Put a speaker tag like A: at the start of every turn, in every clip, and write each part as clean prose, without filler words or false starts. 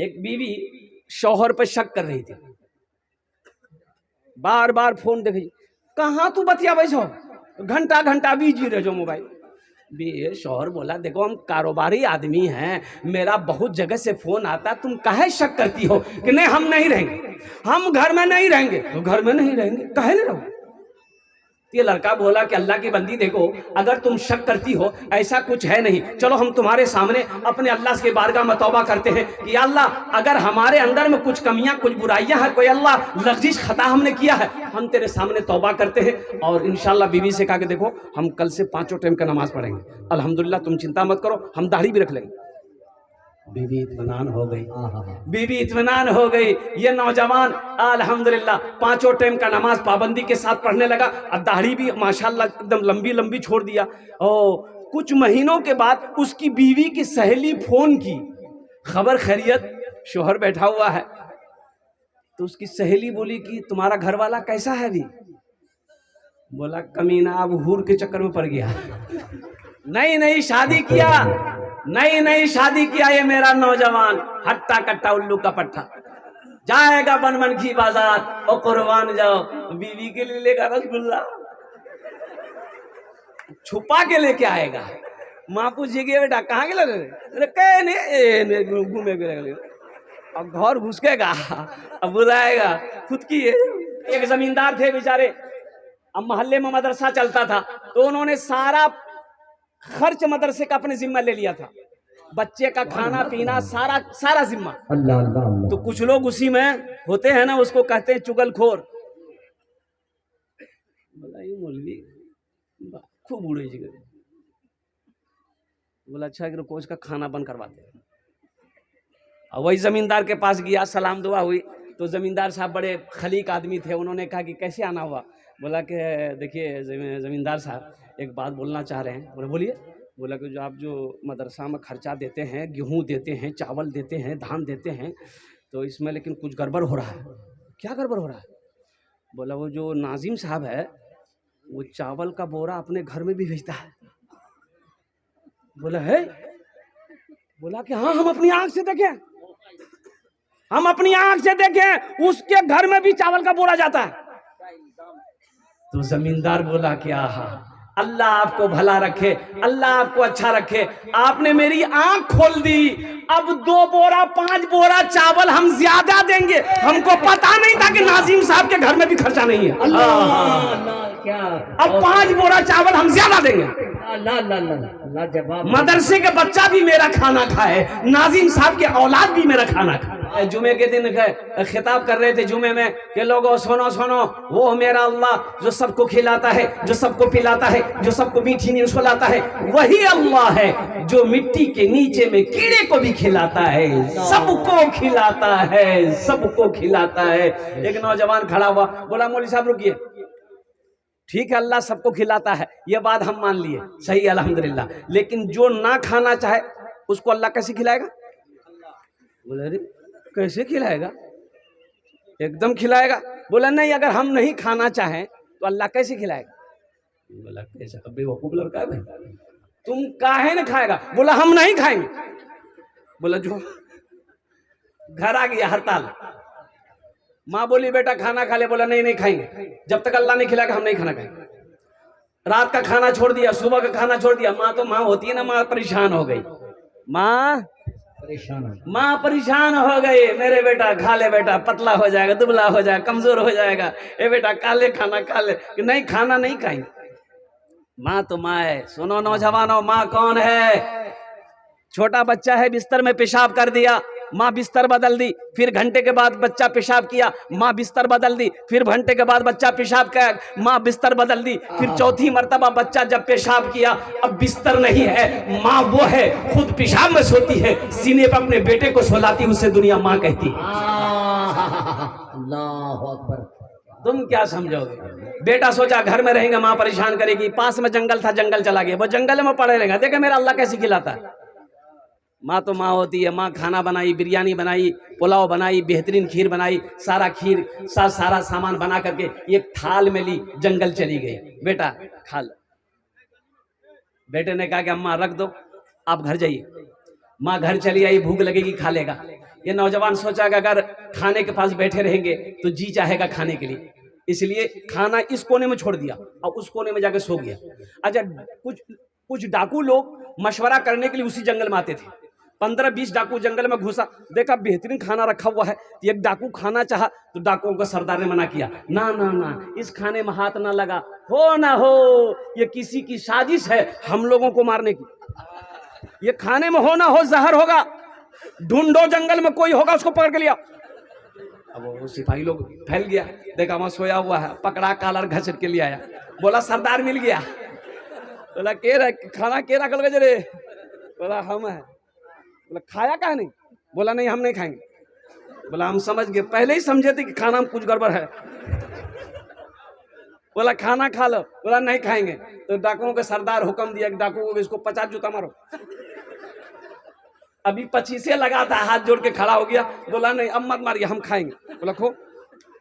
A: एक बीवी शौहर पर शक कर रही थी, बार बार फोन देख, कहाँ तू बतिया बैठो, घंटा घंटा बिजी रह जो मोबाइल। शौहर बोला देखो हम कारोबारी आदमी हैं, मेरा बहुत जगह से फोन आता, तुम काहे शक करती हो कि नहीं हम नहीं रहेंगे, हम घर में नहीं रहेंगे। तो घर में नहीं रहेंगे, काहे नहीं रहो। ये लड़का बोला कि अल्लाह की बंदी देखो, अगर तुम शक करती हो ऐसा कुछ है नहीं, चलो हम तुम्हारे सामने अपने अल्लाह के बारगाह में तौबा करते हैं कि अल्लाह अगर हमारे अंदर में कुछ कमियां कुछ बुराइयां हैं, कोई अल्लाह लफ्ज़िश खता हमने किया है, हम तेरे सामने तौबा करते हैं। और इंशाल्लाह बीवी से कहा कि देखो हम कल से 5 टाइम का नमाज पढ़ेंगे, अल्हम्दुलिल्लाह तुम चिंता मत करो, हम दाढ़ी भी रख लेंगे। बीवी इत्मीनान हो गई, बीवी इत्मीनान हो गई। ये नौजवान अल्हम्दुलिल्लाह 5 टाइम का नमाज पाबंदी के साथ पढ़ने लगा, और दाढ़ी भी माशाल्लाह एकदम लंबी लंबी छोड़ दिया। और कुछ महीनों के बाद उसकी बीवी की सहेली फोन की, खबर खैरियत, शोहर बैठा हुआ है। तो उसकी सहेली बोली कि तुम्हारा घर वाला कैसा है अभी? बोला कमीना अब हूर के चक्कर में पड़ गया, नहीं शादी किया, नहीं शादी किया, ये मेरा नौजवान हट्टा कट्टा उल्लू का पट्टा, जाएगा बनमन की बाजार और कुर्बान जाओ, बीवी के लिए लेगा रसगुल्ला, छुपा के लेके आएगा। माँ पूछेगी बेटा कहाँ के लगे, घूमे गए, अब घर घुसकेगा, अब बुलाएगा खुद की है। एक जमींदार थे बेचारे, अब मोहल्ले में मदरसा चलता था, तो उन्होंने सारा खर्च मदरसे का अपने जिम्मा ले लिया था, बच्चे का खाना पीना सारा जिम्मा। अल्लाह अल्लाह अल्लाह। तो कुछ लोग उसी में होते हैं ना, उसको कहते हैं चुगलखोर। बोला ये मौलवी खूब उड़े जी। बोला अच्छा कि कोच का खाना बंद करवाते हैं। और वही जमींदार के पास गया, सलाम दुआ हुई, तो जमींदार साहब बड़े खलीक आदमी थे, उन्होंने कहा कि कैसे आना हुआ? बोला कि देखिए जमींदार साहब एक बात बोलना चाह रहे हैं। बोले बोलिए। बोला कि जो आप जो मदरसा में खर्चा देते हैं, गेहूं देते हैं, चावल देते हैं, धान देते हैं, तो इसमें लेकिन कुछ गड़बड़ हो रहा है। क्या गड़बड़ हो रहा है? बोला वो जो नाजिम साहब है वो चावल का बोरा अपने घर में भी भेजता है। बोला है? बोला कि हाँ हम अपनी आंख से देखें, हम अपनी आंख से देखें, उसके घर में भी चावल का बोरा जाता है। तो जमींदार बोला कि आहा अल्लाह आपको भला रखे, अल्लाह आपको अच्छा रखे, आपने मेरी आंख खोल दी। अब 2 बोरा 5 बोरा चावल हम ज्यादा देंगे, हमको पता नहीं था कि नाजिम साहब के घर में भी खर्चा नहीं है। क्या अब 5 बोरा चावल हम ज्यादा देंगे, मदरसे के बच्चा भी मेरा खाना खाए, नाजिम साहब के औलाद भी मेरा खाना खाए। जुमे के दिन खिताब कर रहे थे जुमे में कि लोगों सुनो सुनो, वो मेरा अल्लाह जो सबको खिलाता है, जो सबको पिलाता है, जो सबको मीठी नींद सुलाता है, वही अल्लाह है जो मिट्टी के नीचे में कीड़े को भी खिलाता है, सबको खिलाता है, सबको खिलाता है। एक नौजवान खड़ा हुआ, बोला मौलवी साहब रुकिए, ठीक है अल्लाह सबको खिलाता है, ये बात हम मान लिए, सही अल्हम्दुलिल्लाह, लेकिन जो ना खाना चाहे उसको अल्लाह कैसे खिलाएगा? बोला अरे कैसे खिलाएगा? एकदम खिलाएगा। बोला नहीं, अगर हम नहीं खाना चाहें तो अल्लाह कैसे खिलाएगा? बोला कैसे? अब बेवकूफ लड़का है भाई, तुम काहे न खाएगा? बोला हम नहीं खाएंगे। बोला जो घर आ गया हड़ताल, माँ बोली बेटा खाना खा ले, बोला नहीं खाएंगे, जब तक अल्लाह नहीं खिलाएगा हम नहीं खाना खाएंगे। रात का खाना छोड़ दिया, सुबह का खाना छोड़ दिया। माँ तो माँ होती है ना, माँ परेशान हो गई, माँ परेशान हो गई, मेरे बेटा खा ले, बेटा पतला हो जाएगा, दुबला हो जाएगा, कमजोर हो जाएगा, ए बेटा खा ले खाना खा ले। कि नहीं खाना नहीं खाएंगे। माँ तो माँ है। सुनो नौजवानों, माँ कौन है? छोटा बच्चा है, बिस्तर में पेशाब कर दिया, माँ बिस्तर बदल दी, फिर घंटे के बाद बच्चा पेशाब किया, माँ बिस्तर बदल दी, फिर घंटे के बाद बच्चा पेशाब किया, माँ बिस्तर बदल दी, फिर चौथी मर्तबा बच्चा जब पेशाब किया, अब बिस्तर नहीं है, माँ वो है खुद पेशाब में सोती है, सीने पर अपने बेटे को सोलाती, उसे दुनिया माँ कहती है। अल्लाहू अकबर। तुम क्या समझोगे? बेटा सोचा घर में रहेंगे माँ परेशान करेगी, पास में जंगल था, जंगल चला गया, वो जंगल में पड़े रहेगा, देखा मेरा अल्लाह कैसे खिलाता है। माँ तो माँ होती है। माँ खाना बनाई, बिरयानी बनाई, पुलाव बनाई, बेहतरीन खीर बनाई, सारा खीर सारा सामान बना करके एक थाल में ली, जंगल चली गई, बेटा खा लो। बेटे ने कहा कि अम्मा रख दो, आप घर जाइए। माँ घर चली आई, भूख लगेगी खा लेगा। ये नौजवान सोचा कि अगर खाने के पास बैठे रहेंगे तो जी चाहेगा खाने के लिए, इसलिए खाना इस कोने में छोड़ दिया और उस कोने में जाके सो गया। अच्छा, कुछ डाकू लोग मशवरा करने के लिए उसी जंगल में आते थे। 15-20 डाकू जंगल में घुसा, देखा बेहतरीन खाना रखा हुआ है। एक डाकू खाना चाहा तो डाकुओं को सरदार ने मना किया, ना ना ना, इस खाने में हाथ ना लगा, हो ना हो ये किसी की साजिश है हम लोगों को मारने की। ये खाने में हो ना हो जहर होगा, ढूंढो जंगल में कोई होगा उसको पकड़ के लिया। अब वो सिपाही लोग फैल गया, देखा वहां सोया हुआ है, पकड़ा, कालर घसट के लिए आया, बोला सरदार मिल गया। बोला खाना के रखल गए रे? बोला हम है। बोला खाया क्या नहीं? बोला नहीं हम नहीं खाएंगे। बोला हम समझ गए, पहले ही समझे थे कि खाना में कुछ गड़बड़ है। बोला खाना खा लो। बोला नहीं खाएंगे। तो डाकुओं के सरदार हुक्म दिया कि डाकुओं को इसको 50 जूता मारो। अभी 25 लगा था, हाथ जोड़ के खड़ा हो गया। बोला नहीं अब मत मारिए, हम खाएंगे। बोला खो।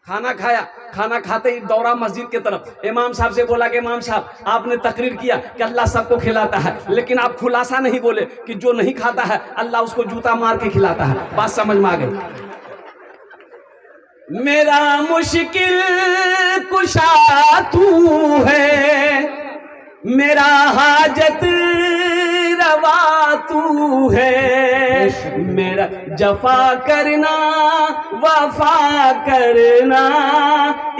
A: खाना खाया, खाना खाते ही दौड़ा मस्जिद के तरफ। इमाम साहब से बोला कि इमाम साहब आपने तकरीर किया कि अल्लाह सबको खिलाता है, लेकिन आप खुलासा नहीं बोले कि जो नहीं खाता है अल्लाह उसको जूता मार के खिलाता है। बात समझ में आ गई? मेरा मुश्किल कुशा तू है, मेरा हाजत रवा तू है, मेरा जफा करना वफा करना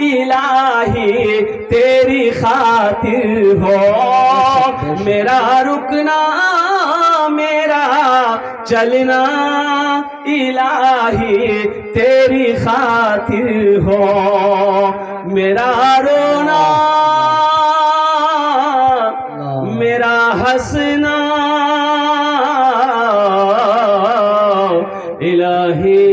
A: इलाही तेरी खातिर हो, मेरा रुकना मेरा चलना इलाही तेरी खातिर हो, मेरा रोना मेरा हंसना इलाही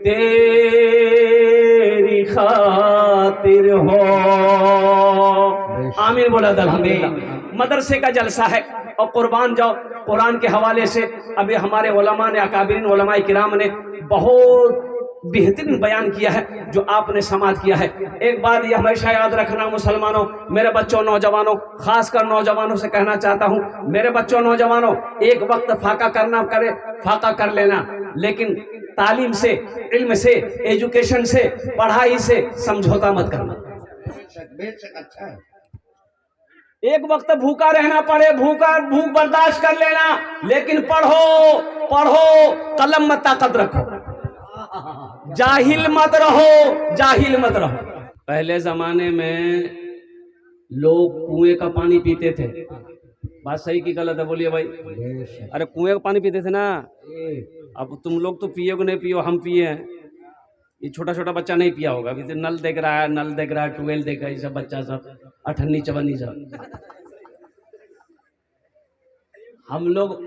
A: तेरी खातिर हो। आमीन बोला अल्हम्दुलिल्लाह। मदरसे का जलसा है और कुर्बान जाओ कुरान के हवाले से अभी हमारे उलमा ने, अकाबिरीन उलमाए किराम ने बहुत बेहतरीन बयान किया है जो आपने समाज किया है। एक बात ये हमेशा याद रखना मुसलमानों, मेरे बच्चों नौजवानों, खासकर नौजवानों से कहना चाहता हूँ, मेरे बच्चों नौजवानों, एक वक्त फाका करना करे, फाका कर लेना, लेकिन तालीम से, इल्म से, एजुकेशन से, पढ़ाई से समझौता मत करना। अच्छा है एक वक्त भूखा रहना पड़े, भूख बर्दाश्त कर लेना, लेकिन पढ़ो पढ़ो, कलम में ताकत रखो, जाहिल मत रहो, जाहिल मत रहो। पहले जमाने में लोग कुएं का पानी पीते थे। बात सही की गलत है? बोलिए भाई। अरे कुएं का पानी पीते थे ना। अब तुम लोग तो पियोगे नहीं, पियो, हम पिए हैं। ये छोटा छोटा बच्चा नहीं पिया होगा, अभी तो नल देख रहा है, नल देख रहा है, ट्यूबवेल देख रहा है, ये सब बच्चा सब 18-24 सब।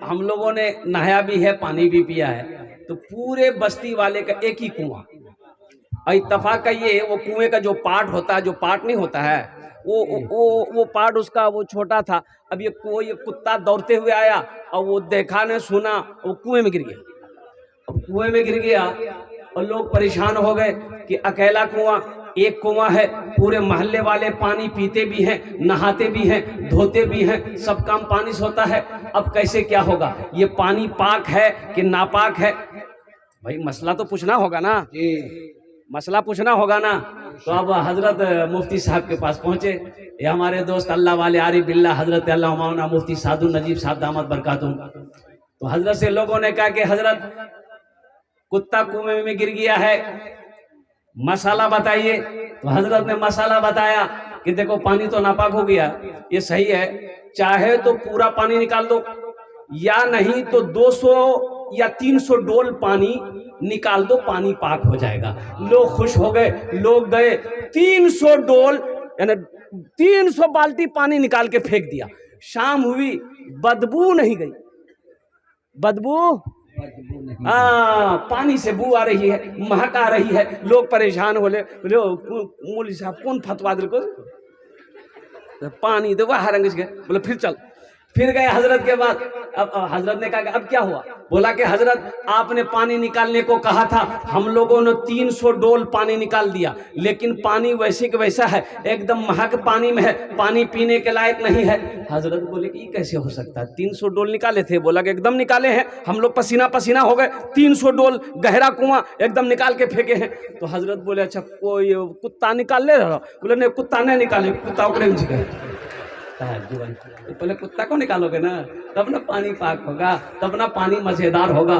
A: हम लोगों ने नहाया भी है, पानी भी पिया है। तो पूरे बस्ती वाले का एक ही कुआं। इत्तफाक कहिए, वो कुएं का जो पार्ट होता है, जो पार्ट नहीं होता है, वो पार्ट उसका वो छोटा था। अब ये कुत्ता दौड़ते हुए आया और वो देखा ने सुना, वो कुएं में गिर गया। अब कुएं में गिर गया और लोग परेशान हो गए कि अकेला कुआं, एक कुआं है, पूरे मोहल्ले वाले पानी पीते भी हैं, नहाते भी हैं, धोते भी हैं, सब काम पानी से होता है। अब कैसे क्या होगा? ये पानी पाक है कि नापाक है? भाई मसला तो पूछना होगा ना, मसला पूछना होगा ना। तो अब हजरत मुफ्ती साहब के पास पहुंचे। ये हमारे दोस्त अल्लाह वाले आरिफ बिल्ला हजरत अल्लाह मौलाना मुफ्ती सादुल नजीब साहब दामद बरकातुहू। तो हजरत से लोगों ने कहा कि हजरत कुत्ता कुएं में गिर गया है, मसाला बताइए। तो हजरत ने मसाला बताया कि देखो पानी तो नापाक हो गया, ये सही है, चाहे तो पूरा पानी निकाल दो, या नहीं तो 200 या 300 डोल पानी निकाल दो, पानी पाक हो जाएगा। लोग खुश हो गए, लोग गए 300 डोल यानी 300 बाल्टी पानी निकाल के फेंक दिया। शाम हुई, बदबू नहीं गई, बदबू पानी से बू आ रही है, महक आ रही है। लोग परेशान हो ले, मौलवी साहब कौन फतवा दिल को पानी दे, वह रंग गए। बोले फिर चल, फिर गए हजरत के बाद। अब हजरत ने कहा कि अब क्या हुआ? बोला कि हजरत आपने पानी निकालने को कहा था, हम लोगों ने 300 डोल पानी निकाल दिया, लेकिन पानी वैसे के वैसा है, एकदम महक पानी में है, पानी पीने के लायक नहीं है। हजरत बोले कि ये कैसे हो सकता है? 300 डोल निकाले थे? बोला कि एकदम निकाले हैं, हम लोग पसीना पसीना हो गए, 300 डोल गहरा कुआं एकदम निकाल के फेंके हैं। तो हजरत बोले अच्छा कोई कुत्ता निकाल ले रहा? बोले नहीं, कुत्ता नहीं निकाले, कुत्ता उकड़े में गए। तो बोले कुत्ता को निकालोगे ना, तब ना पानी पाक होगा, तब ना पानी मजेदार होगा।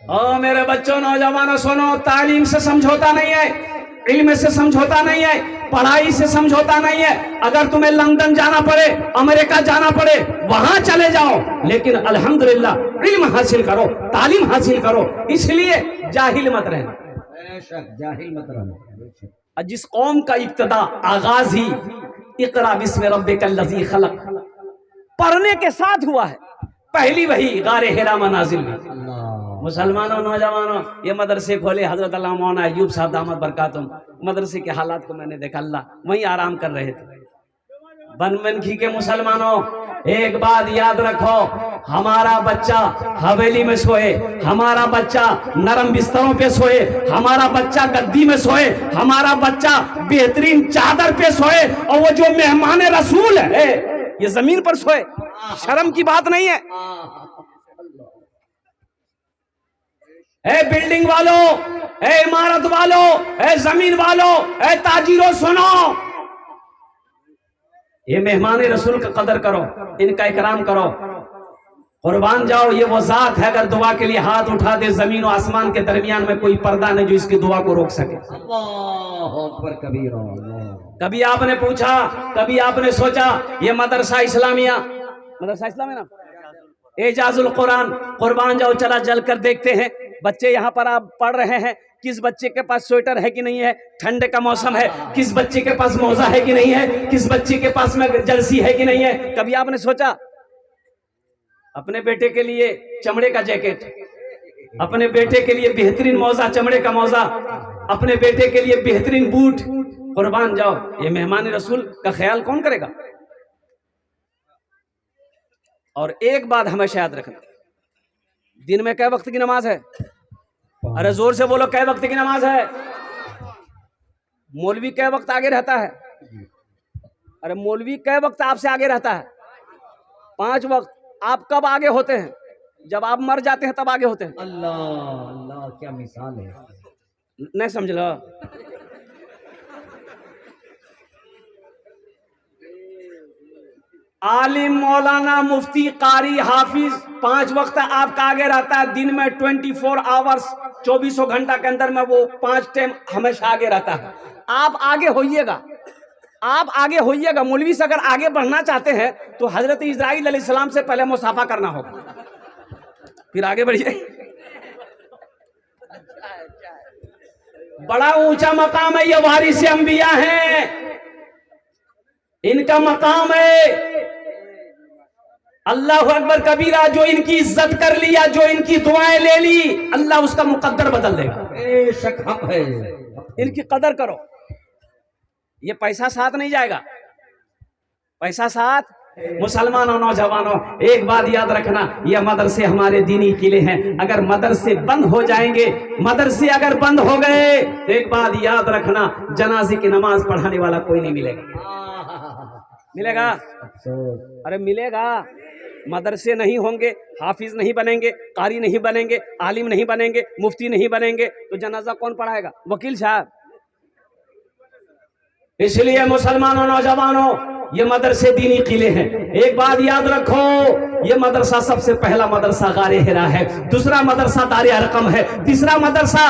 A: ओ मेरे बच्चों, नौजवानों, सुनो, तालीम से समझौता नहीं है, इल्म से समझौता नहीं है, पढ़ाई से समझौता नहीं है। अगर तुम्हें लंदन जाना पड़े, अमेरिका जाना पड़े, वहां चले जाओ, लेकिन अल्हम्दुलिल्लाह इल्म हासिल करो, तालीम हासिल करो। इसलिए जाहिल मत रहना, जाहिल मत रहना। जिस कौम का इब्तिदा आगाज ही इक़रा बिस्मि रब्बिकल लज़ी खलक़ पढ़ने के साथ हुआ है, पहली वही गारे हिरा में नाज़िल हुई। मुसलमानों, नौजवानों, ये मदरसे खोले हजरत अल्लामा मौलाना अय्यूब साहब दामद बरकातुम। मदरसे के हालात को मैंने देखा, अल्लाह वहीं आराम कर रहे थे। बनमनखी के मुसलमानों, एक बात याद रखो, हमारा बच्चा हवेली में सोए, हमारा बच्चा नरम बिस्तरों पे सोए, हमारा बच्चा गद्दी में सोए, हमारा बच्चा बेहतरीन चादर पे सोए, और वो जो मेहमान रसूल है ये जमीन पर सोए, शर्म की बात नहीं है। ए बिल्डिंग वालों, ए इमारत वालों, ए जमीन वालों, ए ताजिरों, सुनो, ये मेहमान रसूल का कदर करो, इनका इकराम करो, कुर्बान जाओ। ये वो जात है, अगर दुआ के लिए हाथ उठा दे, जमीन और आसमान के दरमियान में कोई पर्दा नहीं जो इसकी दुआ को रोक सके। कभी आपने पूछा, कभी आपने सोचा, ये मदरसा इस्लामिया, मदरसा इस्लामिया ना, एजाजुल कुरान, कुर्बान जाओ, चला जल कर देखते हैं। बच्चे यहाँ पर आप पढ़ रहे हैं, किस बच्चे के पास स्वेटर है कि नहीं है, ठंड का मौसम है, किस बच्चे के पास मौजा है कि नहीं है, किस बच्चे के पास में जर्सी है कि नहीं है? कभी आपने सोचा? अपने बेटे के लिए चमड़े का जैकेट, अपने बेटे के लिए बेहतरीन मौजा, चमड़े का मौजा, अपने बेटे के लिए बेहतरीन बूट, कुर्बान जाओ, ये मेहमान रसूल का ख्याल कौन करेगा? और एक बात हमेशा याद रखना, दिन में कै वक्त की नमाज है? अरे जोर से बोलो, कै वक्त की नमाज है? मौलवी कै वक्त आगे रहता है? अरे मौलवी कै वक्त आपसे आगे रहता है? 5 वक्त। आप कब आगे होते हैं? जब आप मर जाते हैं तब आगे होते हैं। अल्लाह अल्लाह, क्या मिसाल है, नहीं समझ लो। आलिम, मौलाना, मुफ्ती, कारी, हाफिज 5 वक्त आपका आगे रहता है। दिन में 24 आवर्स, 24 घंटा के अंदर में वो 5 टाइम हमेशा आगे रहता है। आप आगे होइएगा, आप आगे होइएगा। मौलवी से अगर आगे बढ़ना चाहते हैं तो हजरत इस्राइल अलैहिस्सलाम से पहले मुसाफा करना होगा, फिर आगे बढ़िए। बड़ा ऊंचा मकाम है, ये वारिस अंबिया हैं, इनका मकाम है। अल्लाह अकबर कबीरा, जो इनकी इज्जत कर लिया, जो इनकी दुआएं ले ली, अल्लाह उसका मुकद्दर बदल देगा। बेशक हक है, इनकी कदर करो। ये पैसा साथ नहीं जाएगा, पैसा साथ। मुसलमानों, नौजवानों, एक बात याद रखना, ये मदरसे हमारे दीनी किले हैं। अगर मदरसे बंद हो जाएंगे, मदरसे अगर बंद हो गए, तो एक बात याद रखना, जनाजे की नमाज पढ़ाने वाला कोई नहीं मिलेगा। मिलेगा? अरे मिलेगा। मदरसे नहीं होंगे, हाफिज नहीं बनेंगे, कारी नहीं बनेंगे, आलिम नहीं बनेंगे, मुफ्ती नहीं बनेंगे, तो जनाजा कौन पढ़ाएगा? वकील साहब। इसलिए मुसलमानों, नौजवानों, ये मदरसे दीनी किले हैं। एक बात याद रखो, ये मदरसा सबसे पहला मदरसा गारे हिरा है, दूसरा मदरसा दारे अरकम है, तीसरा मदरसा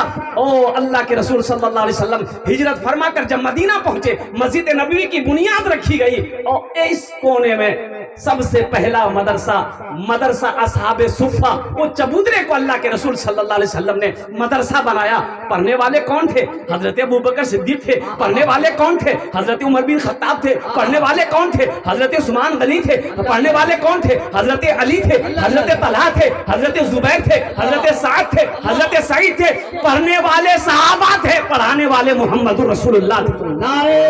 A: अल्लाह के रसूल सल्लल्लाहु अलैहि वसल्लम हिजरत फरमाकर जब मदीना पहुंचे, मस्जिद नबवी की बुनियाद रखी गई, और इस कोने में सबसे पहला मदरसा असहाबे सुफ़ा, वो चबूतरे को अल्लाह के रसूल सल्लल्लाहु अलैहि वसल्लम ने मदरसा बनाया। पढ़ने वाले कौन थे? हजरत अबू बकर सिद्दीक थे। पढ़ने वाले कौन थे? हजरत उमर बिन खत्ताब थे। पढ़ने वाले कौन थे? हजरत उस्मान गनी थे। पढ़ने वाले कौन थे? हजरत अली थे, हजरत तलहा थे, हजरत जुबैर थे, हजरत साद थे, हजरत सईद थे। पढ़ने वाले सहाबा थे, पढ़ाने वाले मोहम्मद रसूलुल्लाह थे। नारे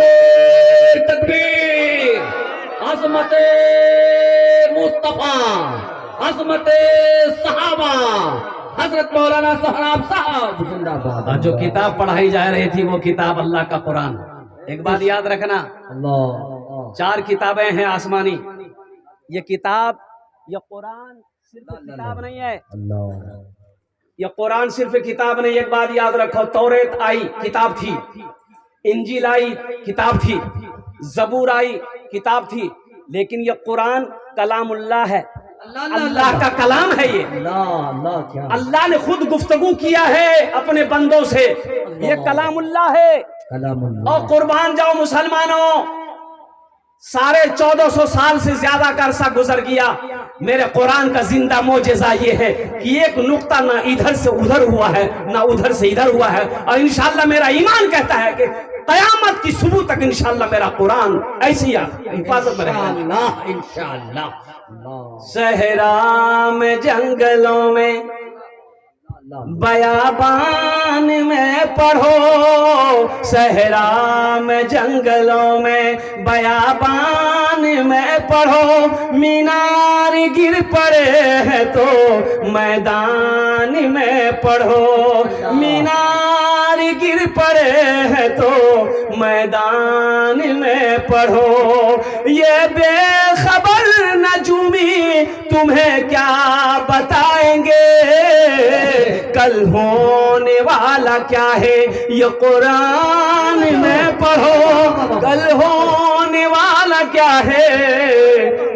A: तकबीर, अज़मत मुस्तफा
B: अजमत सहाबा हजरत मौलाना सोहराब साहब जिंदाबाद।
A: और जो किताब पढ़ाई जा रही थी वो किताब अल्लाह का कुरान। एक बात याद रखना,
B: अल्लाह
A: 4 किताबें हैं आसमानी। ये किताब, ये कुरान सिर्फ किताब नहीं है,
B: अल्लाह
A: ये कुरान सिर्फ किताब नहीं। एक बात याद रखो, तौरेत आई किताब थी, इंजील आई किताब थी, जबूर आई किताब थी, लेकिन ये कुरान कलामुल्लाह है, अल्लाह का कलाम है। ये
B: अल्लाह क्या
A: अल्लाह ने खुद गुफ्तगू किया है अपने बंदों से, ये कलामुल्लाह है।
B: कलामुल्लाह।
A: और कुर्बान जाओ मुसलमानों, 1450 साल से ज्यादा का अरसा गुजर गया, मेरे कुरान का जिंदा मोजेजा ये है कि एक नुक्ता ना इधर से उधर हुआ है ना उधर से इधर हुआ है। और इंशाअल्लाह मेरा ईमान कहता है कि कयामत की सुबह तक इंशाअल्लाह मेरा कुरान ऐसी हिफाजत में रहेगा
B: इंशाअल्लाह।
A: सहरा में जंगलों में बयाबान में पढ़ो, सहरा में जंगलों में बयाबान में पढ़ो, मीनार गिर पड़े हैं तो मैदान में पढ़ो, मीनार गिर पड़े हैं तो मैदान में पढ़ो। ये बेखबर नजूमी तुम्हें क्या बताएंगे, कल होने वाला क्या है ये कुरान में पढ़ो, कल होने वाला क्या है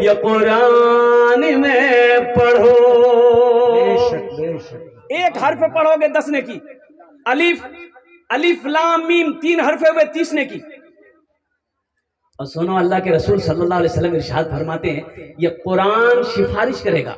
A: ये कुरान में पढ़ो। एक हर्फ पढ़ोगे 10 नेकी, अलिफ अलिफ लाम मीम 3 हर्फ हुए 30 नेकी। और सुनो, अल्लाह के रसूल सल्लल्लाहु अलैहि वसल्लम इरशाद फरमाते हैं ये कुरान सिफारिश करेगा,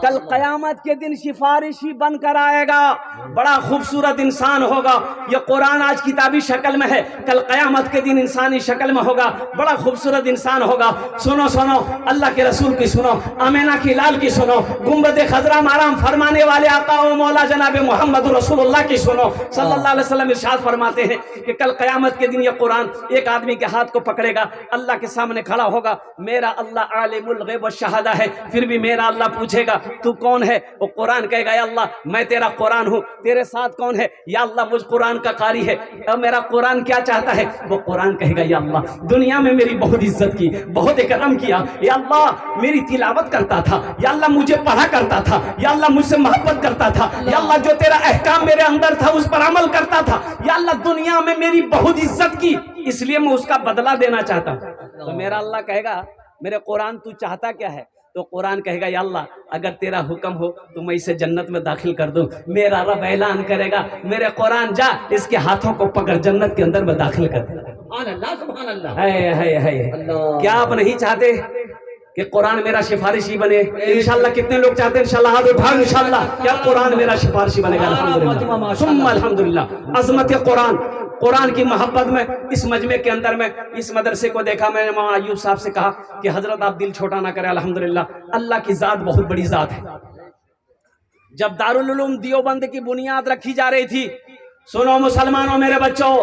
A: कल कयामत के दिन सिफारिशी बनकर आएगा, बड़ा खूबसूरत इंसान होगा। ये कुरान आज किताबी शक्ल में है, कल कयामत के दिन इंसानी शक्ल में होगा, बड़ा खूबसूरत इंसान होगा। सुनो सुनो, अल्लाह के रसूल की सुनो, आमिना की लाल की सुनो, गुंबद खजरा माराम फरमाने वाले आका व मौला जनाब मोहम्मद रसूलुल्लाह की सुनो। सल्लल्लाहु अलैहि वसल्लम इरशाद फरमाते हैं कि कल कयामत के दिन ये कुरान एक आदमी के हाथ को पकड़े, अल्लाह के सामने खड़ा होगा। मेरा अल्लाह आलिमुल गैब व शहादा है, फिर भी मेरा अल्लाह पूछेगा तू कौन है? वो कुरान कहेगा या अल्लाह मैं तेरा कुरान हूँ, तेरे साथ कौन है? या अल्लाह मुझ कुरान का कारी है। अब मेरा कुरान क्या चाहता है? वो कुरान कहेगा या अल्लाह दुनिया में मेरी बहुत इज्जत की, बहुत इकराम किया, या अल्लाह मेरी तिलावत करता था, या अल्लाह मुझे पढ़ा करता था, या अल्लाह मुझसे मोहब्बत करता था, या अल्लाह जो तेरा अहकाम मेरे अंदर था उस पर अमल करता था, या अल्लाह दुनिया में मेरी बहुत इज्जत की, इसलिए मैं उसका बदला देना चाहता हूँ। तो मेरा अल्लाह कहेगा मेरे कुरान तू चाहता क्या है? तो कुरान कहेगा या अल्लाह अगर तेरा हुक्म हो तो मैं इसे जन्नत में दाखिल कर दूं। मेरा रब ऐलान करेगा मेरे कुरान जा इसके हाथों को पकड़ जन्नत के अंदर में दाखिल कर दे।
B: सुभान अल्लाह।
A: क्या आप नहीं चाहते कि कुरान मेरा सिफारिशी बने? इंशाल्लाह कितने लोग चाहते हैं? इंशाल्लाह हाथ उठाओ, इंशाल्लाह क्या कुरान मेरा सिफारिशी बनेगा? अल्हम्दुलिल्लाह सुम्मा अल्हम्दुलिल्लाह। अज़मत कुरान, कुरान की मोहब्बत में इस मजमे के अंदर में इस मदरसे को देखा मैंने। मौलाना अय्यूब साहब से कहा कि हजरत आप दिल छोटा ना करें, अल्हम्दुलिल्लाह अल्लाह की जात बहुत बड़ी जात है। जब दारुल उलूम देवबंद की बुनियाद रखी जा रही थी, सुनो मुसलमानों मेरे बच्चों,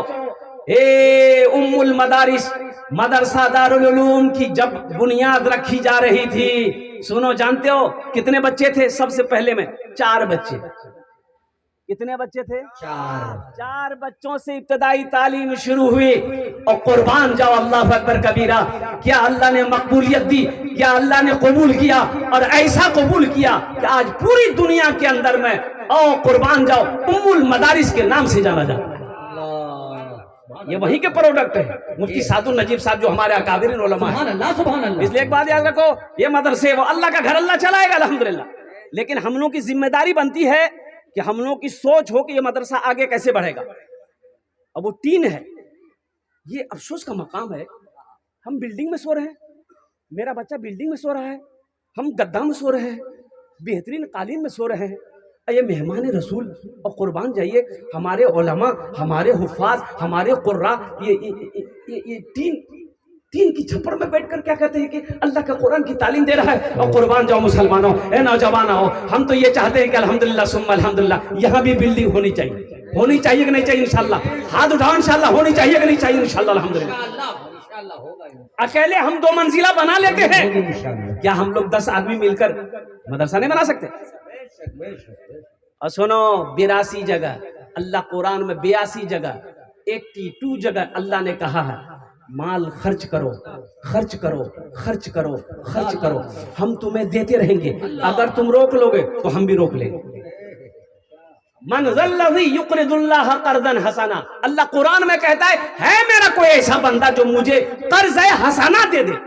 A: ए उम्मुल मदारिस मदरसा दारुल उलूम की जब बुनियाद रखी जा रही थी, सुनो जानते हो कितने बच्चे थे? सबसे पहले में 4 बच्चे। कितने बच्चे थे? 4 बच्चों से इब्तदाई तालीम शुरू हुई। और कुर्बान जाओ अल्लाह अकबर कबीरा, क्या अल्लाह ने मकबूलियत दी, क्या अल्लाह ने कबूल किया, और ऐसा कबूल किया कि आज पूरी दुनिया के अंदर में और कुर्बान जाओ उम्मुल मदारिस के नाम से जाना जाता है। ये वही के प्रोडक्ट है, मुफ्ती सादुल नजीब साहब जो हमारे अकाबिरीन उलमा हैं। इसलिए एक बात याद रखो, ये मदरसे वो अल्लाह का घर, अल्लाह चलाएगा अल्हम्दुलिल्लाह, लेकिन हम लोगों की जिम्मेदारी बनती है कि हम लोगों की सोच हो कि ये मदरसा आगे कैसे बढ़ेगा। अब वो टीन है, ये अफसोस का मकाम है, हम बिल्डिंग में सो रहे हैं, मेरा बच्चा बिल्डिंग में सो रहा है, हम गद्दा में सो रहे हैं, बेहतरीन कालीन में सो रहे हैं। ये मेहमान रसूल और कुर्बान जाइए हमारे उलमा, हमारे हुफ़ाज़, हमारे कुर्रा, ये तीन की छप्पर में बैठकर क्या कहते हैं कि अल्लाह का कुरान की तालीम दे रहा है। और कुर्बान जाओ मुसलमानों, ए नौजवान हो, हम तो ये चाहते हैं कि अल्हम्दुलिल्लाह सुम्मा अल्हम्दुलिल्लाह यहाँ भी बिल्डिंग होनी चाहिए। होनी चाहिए कि नहीं चाहिए? इंशाल्लाह हाथ उठाओ, इंशाल्लाह होनी चाहिए कि नहीं चाहिए? इंशाल्लाह अल्हम्दुलिल्लाह।
B: इंशाअल्लाह होगा ही।
A: अकेले हम 2 मंजिला बना लेते हैं,
B: होगी इंशाअल्लाह।
A: क्या हम लोग 10 आदमी मिलकर मदरसा नहीं बना सकते?
B: बेशक, बेशक।
A: और सुनो, 82 जगह अल्लाह कुरान में 82 जगह 82 जगह अल्लाह ने कहा है माल खर्च करो, खर्च करो, खर्च करो, खर्च करो, हम तुम्हें देते रहेंगे। अगर तुम रोक लोगे तो हम भी रोक लेंगे। मन ज़ल्लज़ी युक़रिदुल्लाह क़र्ज़न हसना, अल्लाह कुरान में कहता है मेरा कोई ऐसा बंदा जो मुझे कर्ज हसना दे दे।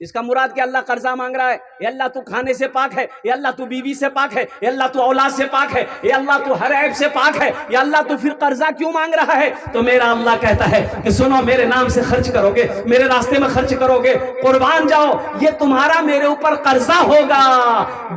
A: इसका मुराद कि अल्लाह कर्जा मांग रहा है, ये अल्लाह तू खाने से पाक है, ये अल्लाह तू बीवी से पाक है, ये अल्लाह तू औलाद से पाक है, ये अल्लाह तू हर ऐब से पाक है, ये अल्लाह तू फिर कर्जा क्यों मांग रहा है? तो मेरा अल्लाह कहता है कि सुनो, मेरे नाम से खर्च करोगे, मेरे रास्ते में खर्च करोगे, कुर्बान जाओ, ये तुम्हारा मेरे ऊपर कर्जा होगा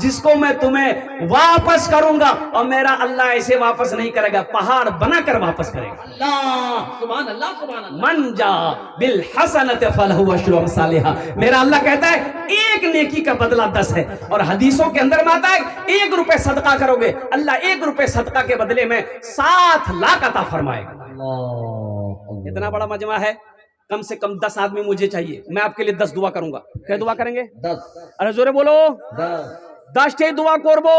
A: जिसको मैं तुम्हें वापस करूंगा। और मेरा अल्लाह ऐसे वापस नहीं करेगा, पहाड़ बनाकर वापस करेगा।
B: अल्लाह सुभान अल्लाह सुभान अल्लाह।
A: मन जा बिल हसनत फलहु अशरु अम्सालिहा, मेरा अल्लाह कहता है एक नेकी का बदला 10 है। और हदीसों के अंदर में आता है 1 रुपए सदका करोगे, अल्लाह 1 रुपए सदका के बदले में 7 लाख अता फरमाएगा।
B: अल्लाह।
A: इतना बड़ा मजमा है, कम से कम 10 आदमी मुझे चाहिए, मैं आपके लिए 10 दुआ करूंगा। क्या दुआ करेंगे?
B: 10
A: अरे जोरे बोलो। 10 दुआ करबो,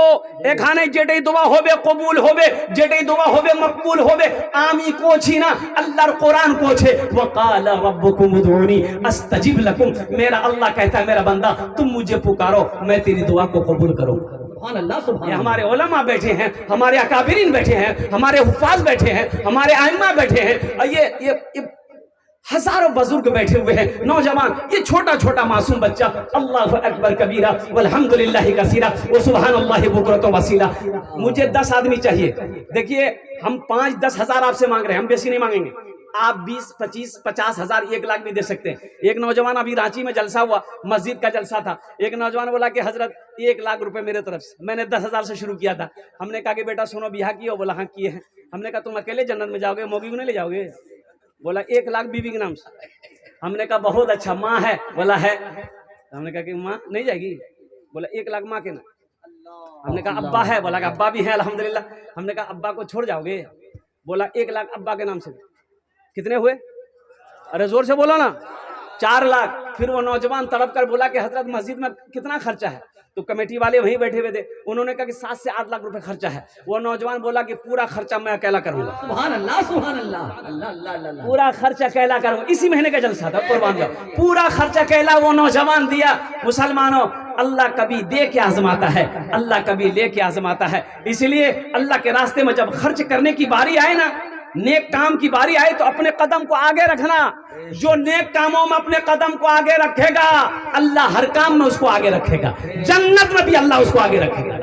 A: एखाने जेटे दुआ होबे कबूल होबे, जेटे दुआ होबे मकबूल होबे। आमी कोछी ना, अल्लाहर कुरान कोछे वकाल रब्बुकुम उदऊनी अस्तजिब लकुम। मेरा अल्लाह कहता है मेरा बंदा तुम मुझे पुकारो, मैं तेरी दुआ को कबूल करूंगा।
B: सुभान अल्लाह सुभान।
A: ये हमारे उलमा बैठे हैं, हमारे अकाबिरीन बैठे हैं, हमारे हुफ्फाज बैठे हैं, हमारे आइम्मा बैठे हैं, और ये हजारों बुजुर्ग बैठे हुए हैं, नौजवान, ये छोटा छोटा मासूम बच्चा। अल्लाहु अकबर कबीरा वल्हम्दुलिल्लाहि कसीरा व सुभानअल्लाहि बुकरतु वसीला। मुझे 10 आदमी चाहिए। देखिए हम 5-10 हजार आपसे मांग रहे हैं, हम बेसी नहीं मांगेंगे। आप 20, 25, 50 हजार, 1 लाख भी दे सकते हैं। एक नौजवान अभी रांची में जलसा हुआ, मस्जिद का जलसा था, एक नौजवान बोला कि हजरत 1 लाख रुपए मेरे तरफ से। मैंने 10 हजार से शुरू किया था। हमने कहा कि बेटा सुनो, बियाह किया? बोला हाँ किए हैं। हमने कहा तुम अकेले जन्नत में जाओगे, मौगी को नहीं ले जाओगे? बोला 1 लाख बीवी के नाम से। हमने कहा बहुत अच्छा, माँ है? बोला है। हमने कहा कि माँ नहीं जाएगी? बोला 1 लाख माँ के नाम। हमने कहा अब्बा है? बोला अब्बा भी है अल्हम्दुलिल्लाह। हमने कहा अब्बा को छोड़ जाओगे? बोला 1 लाख अब्बा के नाम से। कितने हुए? अरे जोर से बोलो ना। 4 लाख। फिर वो नौजवान तड़प कर बोला कि हजरत मस्जिद में कितना खर्चा है? तो कमेटी वाले वहीं बैठे हुए थे, उन्होंने कहा कि 7 से 8 लाख रुपए खर्चा है। वो नौजवान बोला कि पूरा खर्चा मैं अकेला करूंगा।
B: सुभान अल्लाह सुभान अल्लाह। अल्लाह अल्लाह अल्लाह।
A: पूरा खर्चा अकेला करूंगा। इसी महीने का जलसा था, कुर्बान जाओ। पूरा खर्चा अकेला वो नौजवान दिया। मुसलमानों, अल्लाह कभी दे के आजमाता है, अल्लाह कभी ले के आजमाता है। इसलिए अल्लाह के रास्ते में जब खर्च करने की बारी आए ना, नेक काम की बारी आए, तो अपने कदम को आगे रखना। जो नेक कामों में अपने कदम को आगे रखेगा, अल्लाह हर काम में उसको आगे रखेगा। जन्नत में भी अल्लाह उसको आगे रखेगा।